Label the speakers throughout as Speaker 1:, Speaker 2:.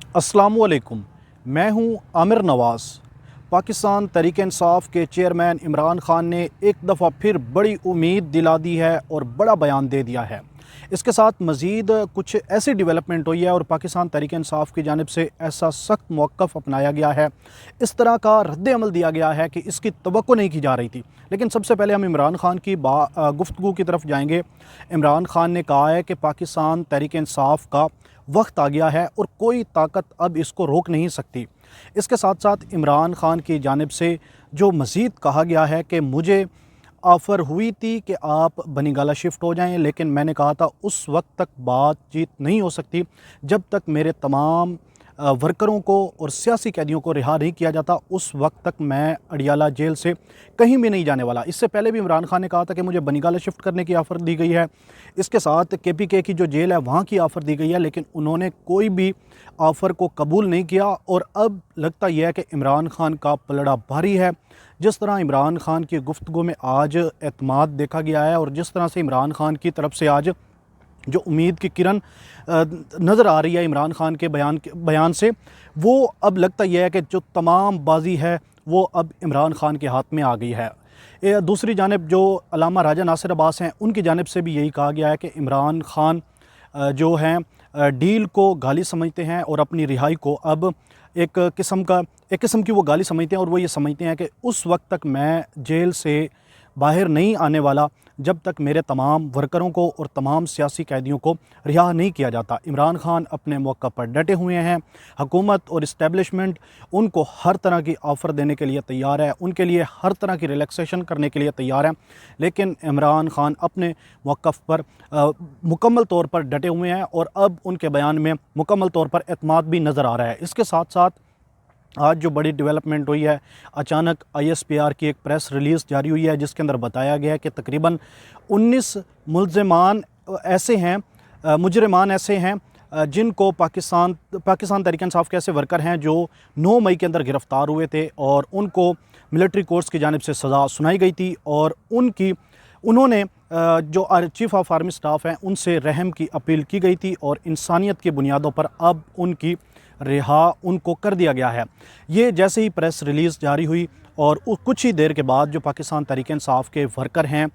Speaker 1: अस्सलामुअलैकुम। मैं हूं आमिर नवाज़। पाकिस्तान तहरीक इंसाफ के चेयरमैन इमरान खान ने एक दफ़ा फिर बड़ी उम्मीद दिला दी है और बड़ा बयान दे दिया है। इसके साथ मज़ीद कुछ ऐसी डेवलपमेंट हुई है और पाकिस्तान तहरीक इंसाफ की जानिब से ऐसा सख्त मौक़िफ़ अपनाया गया है, इस तरह का रद्द अमल दिया गया है कि इसकी तवक्को नहीं की जा रही थी। लेकिन सबसे पहले हम इमरान खान की गुफ्तगू की तरफ जाएंगे। इमरान खान ने कहा है कि पाकिस्तान तहरीक इंसाफ का वक्त आ गया है और कोई ताकत अब इसको रोक नहीं सकती। इसके साथ साथ इमरान खान की जानिब से जो मज़ीद कहा गया है कि मुझे ऑफ़र हुई थी कि आप बनीगाला शिफ्ट हो जाएं, लेकिन मैंने कहा था उस वक्त तक बातचीत नहीं हो सकती जब तक मेरे तमाम वर्करों को और सियासी कैदियों को रिहा नहीं किया जाता। उस वक्त तक मैं अडियाला जेल से कहीं भी नहीं जाने वाला। इससे पहले भी इमरान खान ने कहा था कि मुझे बनीगाला शिफ्ट करने की ऑफ़र दी गई है। इसके साथ KPK की जो जेल है वहाँ की ऑफ़र दी गई है, लेकिन उन्होंने कोई भी ऑफ़र को कबूल नहीं किया। और अब लगता यह है कि इमरान खान का पलड़ा भारी है। जिस तरह इमरान खान की गुफ्तगू में आज एतमाद देखा गया है और जिस तरह से इमरान खान की तरफ से आज जो उम्मीद की किरण नज़र आ रही है इमरान खान के बयान से, वो अब लगता यह है कि जो तमाम बाजी है वो अब इमरान खान के हाथ में आ गई है। दूसरी जानिब जो अल्लामा राजा नासिर अब्बास हैं, उनकी जानिब से भी यही कहा गया है कि इमरान खान जो हैं डील को गाली समझते हैं और अपनी रिहाई को अब एक किस्म की वो गाली समझते हैं। और वो ये समझते हैं कि उस वक्त तक मैं जेल से बाहर नहीं आने वाला जब तक मेरे तमाम वर्करों को और तमाम सियासी कैदियों को रिहा नहीं किया जाता। इमरान खान अपने मौक़ा पर डटे हुए हैं। हुकूमत और इस्टेब्लिशमेंट उनको हर तरह की ऑफ़र देने के लिए तैयार है, उनके लिए हर तरह की रिलैक्सेशन करने के लिए तैयार है, लेकिन इमरान खान अपने मौक़िफ़ पर मुकम्मल तौर पर डटे हुए हैं और अब उनके बयान में मुकम्मल तौर पर एतमाद भी नज़र आ रहा है। इसके साथ साथ आज जो बड़ी डेवलपमेंट हुई है, अचानक ISPR की एक प्रेस रिलीज़ जारी हुई है जिसके अंदर बताया गया है कि तकरीबन 19 मुजरिमान ऐसे हैं जिनको पाकिस्तान तहरीक इंसाफ के ऐसे वर्कर हैं जो 9 मई के अंदर गिरफ़्तार हुए थे और उनको मिलिट्री कोर्ट्स की जानिब से सज़ा सुनाई गई थी और उन्होंने जो चीफ़ ऑफ आर्मी स्टाफ हैं उनसे रहम की अपील की गई थी और इंसानियत की बुनियादों पर अब उनको कर दिया गया है। ये जैसे ही प्रेस रिलीज़ जारी हुई और कुछ ही देर के बाद जो पाकिस्तान तहरीक इंसाफ के वर्कर हैं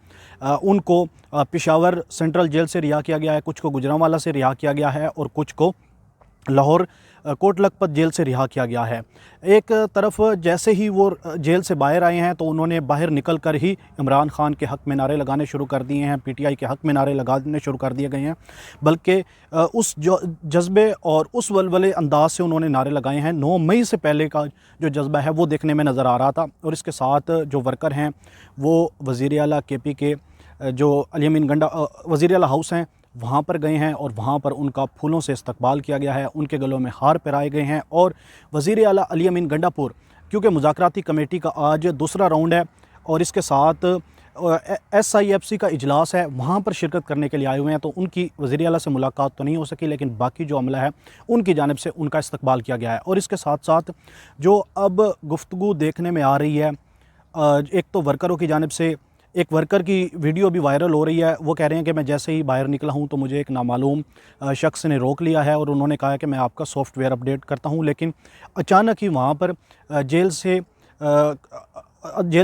Speaker 1: उनको पेशावर सेंट्रल जेल से रिहा किया गया है, कुछ को गुजरांवाला से रिहा किया गया है और कुछ को लाहौर कोट लखपत जेल से रिहा किया गया है। एक तरफ जैसे ही वो जेल से बाहर आए हैं तो उन्होंने बाहर निकल कर ही इमरान खान के हक़ में नारे लगाने शुरू कर दिए हैं, PTI के हक़ में नारे लगाने शुरू कर दिए गए हैं। बल्कि उस जो जज्बे और उस वलवले अंदाज से उन्होंने नारे लगाए हैं, 9 मई से पहले का जो जज्बा है वो देखने में नज़र आ रहा था। और इसके साथ जो वर्कर हैं वो वज़ीर आला KPK जो अली अमीन गंडा वज़ीर आला हाउस हैं वहाँ पर गए हैं और वहाँ पर उनका फूलों से इस्तकबाल किया गया है, उनके गलों में हार पहनाए गए हैं। और वज़ीर आला अली अमीन गंडापुर, क्योंकि मुज़ाकराती कमेटी का आज दूसरा राउंड है और इसके साथ SIFC का इजलास है, वहाँ पर शिरकत करने के लिए आए हुए हैं, तो उनकी वज़ीर आला से मुलाकात तो नहीं हो सकी, लेकिन बाकी जो अमला है उनकी जानिब से उनका इस्तकबाल किया गया है। और इसके साथ साथ जो अब गुफ्तगू देखने में आ रही है, एक तो वर्करों की जानिब से एक वर्कर की वीडियो भी वायरल हो रही है। वो कह रहे हैं कि मैं जैसे ही बाहर निकला हूं तो मुझे एक नामालूम शख्स ने रोक लिया है और उन्होंने कहा है कि मैं आपका सॉफ्टवेयर अपडेट करता हूं। लेकिन अचानक ही वहां पर जेल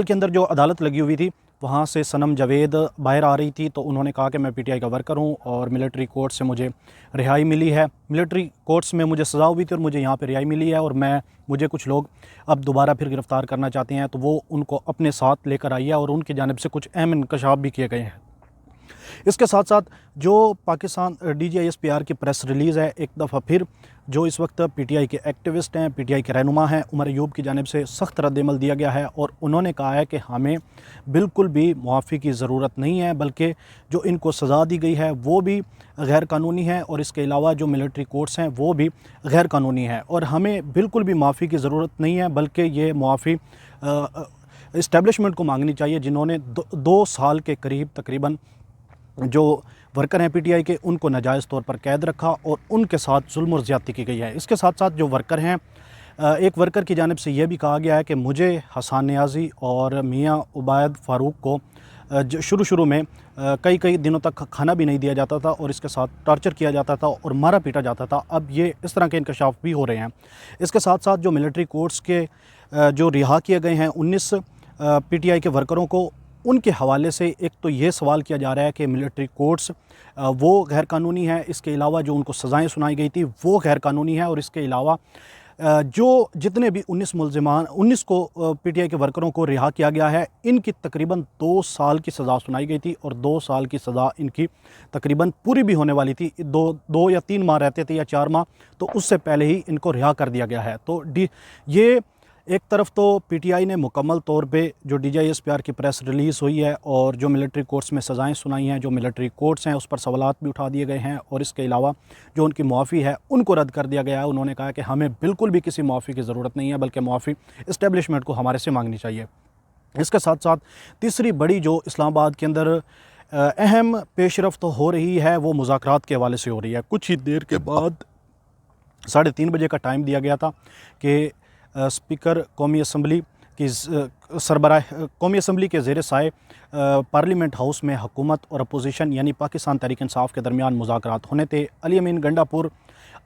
Speaker 1: के अंदर जो अदालत लगी हुई थी वहाँ से सनम जावेद बाहर आ रही थी, तो उन्होंने कहा कि मैं PTI का वर्कर हूँ और मिलिट्री कोर्ट से मुझे रिहाई मिली है, मिलिट्री कोर्ट्स में मुझे सज़ा हुई थी और मुझे यहाँ पे रिहाई मिली है और मुझे कुछ लोग अब दोबारा फिर गिरफ़्तार करना चाहते हैं, तो वो उनको अपने साथ लेकर आई है और उनकी जानिब से कुछ अहम इंकशाफ भी किए गए हैं। इसके साथ साथ जो पाकिस्तान DG ISPR की प्रेस रिलीज़ है, एक दफ़ा फिर जो इस वक्त PTI के एक्टिविस्ट हैं, PTI के रहनुमा हैं, उमर अयूब की जानिब से सख्त रद्दअमल दिया गया है और उन्होंने कहा है कि हमें बिल्कुल भी मुआफ़ी की ज़रूरत नहीं है, बल्कि जो इनको सज़ा दी गई है वो भी गैर कानूनी है और इसके अलावा जो मिलिट्री कोर्ट्स हैं वो भी गैर कानूनी है और हमें बिल्कुल भी माफ़ी की ज़रूरत नहीं है, बल्कि ये मुआफ़ी इस्टेब्लिशमेंट को मांगनी चाहिए जिन्होंने 2 साल के करीब तकरीबन जो वर्कर हैं PTI के उनको नाजायज़ तौर पर कैद रखा और उनके साथ जुल्म और ज़्यादती की गई है। इसके साथ साथ जो वर्कर हैं, एक वर्कर की जानिब से यह भी कहा गया है कि मुझे हसन नियाज़ी और मियाँ उबैद फ़ारूक को शुरू में कई दिनों तक खाना भी नहीं दिया जाता था और इसके साथ टॉर्चर किया जाता था और मारा पीटा जाता था। अब ये इस तरह के इंकशाफ भी हो रहे हैं। इसके साथ साथ जो मिलिट्री कोर्ट्स के जो रिहा किए गए हैं 19 पीटीआई के वर्करों को, उनके हवाले से एक तो ये सवाल किया जा रहा है कि मिलिट्री कोर्ट्स वो गैर कानूनी है, इसके अलावा जो उनको सज़ाएँ सुनाई गई थी वो गैर कानूनी है, और इसके अलावा जो जितने भी 19 को पीटीआई के वर्करों को रिहा किया गया है, इनकी तकरीबन 2 साल की सज़ा सुनाई गई थी और 2 साल की सज़ा इनकी तकरीबन पूरी भी होने वाली थी। 2 या 3 माह रहते थे या 4 माह, तो उससे पहले ही इनको रिहा कर दिया गया है। तो ये एक तरफ तो पीटीआई ने मुकम्मल तौर पे जो DGISPR की प्रेस रिलीज़ हुई है और जो मिलिट्री कोर्ट्स में सज़ाएँ सुनाई हैं, जो मिलिट्री कोर्ट्स हैं उस पर सवालात भी उठा दिए गए हैं, और इसके अलावा जो उनकी मुआफ़ी है उनको रद्द कर दिया गया है। उन्होंने कहा कि हमें बिल्कुल भी किसी मुआफ़ी की ज़रूरत नहीं है, बल्कि मुआफ़ी इस्टेब्लिशमेंट को हमारे से मांगनी चाहिए। इसके साथ साथ तीसरी बड़ी जो इस्लामाबाद के अंदर अहम पेशरफ्त हो रही है वो मुज़ाकरात के हवाले से हो रही है। कुछ ही देर के बाद 3:30 बजे का टाइम दिया गया था कि स्पीकर कौमी असम्बली की सरबराह कौमी असम्बली के ज़ेर साए पार्लियामेंट हाउस में हुकूमत और अपोजिशन यानी पाकिस्तान तहरीक इंसाफ के दरमियान मुज़ाकरात होने थे। अली अमीन गंडापुर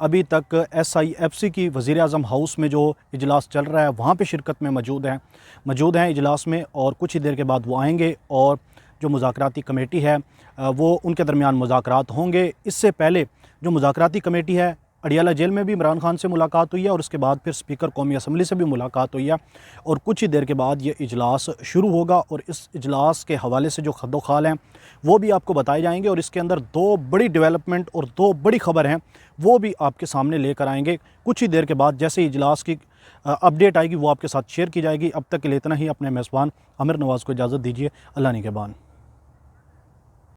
Speaker 1: अभी तक SIFC की वज़ीर आज़म हाउस में जो इजलास चल रहा है वहाँ पे शिरकत में मौजूद हैं इजलास में, और कुछ ही देर के बाद वो आएंगे और जो मुज़ाकराती कमेटी है वो उनके दरमियान मुज़ाकरात होंगे। इससे पहले जो मुज़ाकराती कमेटी है, अडियाला जेल में भी इमरान खान से मुलाकात हुई है और उसके बाद फिर स्पीकर कौमी असम्बली से भी मुलाकात हुई है, और कुछ ही देर के बाद ये इजलास शुरू होगा और इस इजलास के हवाले से जो खद्दोखाल हैं वो भी आपको बताए जाएंगे, और इसके अंदर 2 बड़ी डेवलपमेंट और 2 बड़ी खबर हैं वो भी आपके सामने लेकर आएंगे कुछ ही देर के बाद। जैसे ही इजलास की अपडेट आएगी वो आपके साथ शेयर की जाएगी। अब तक के लिए इतना ही। अपने मेज़बान आमिर नवाज़ को इजाज़त दीजिए। अल्लाह निगहबान।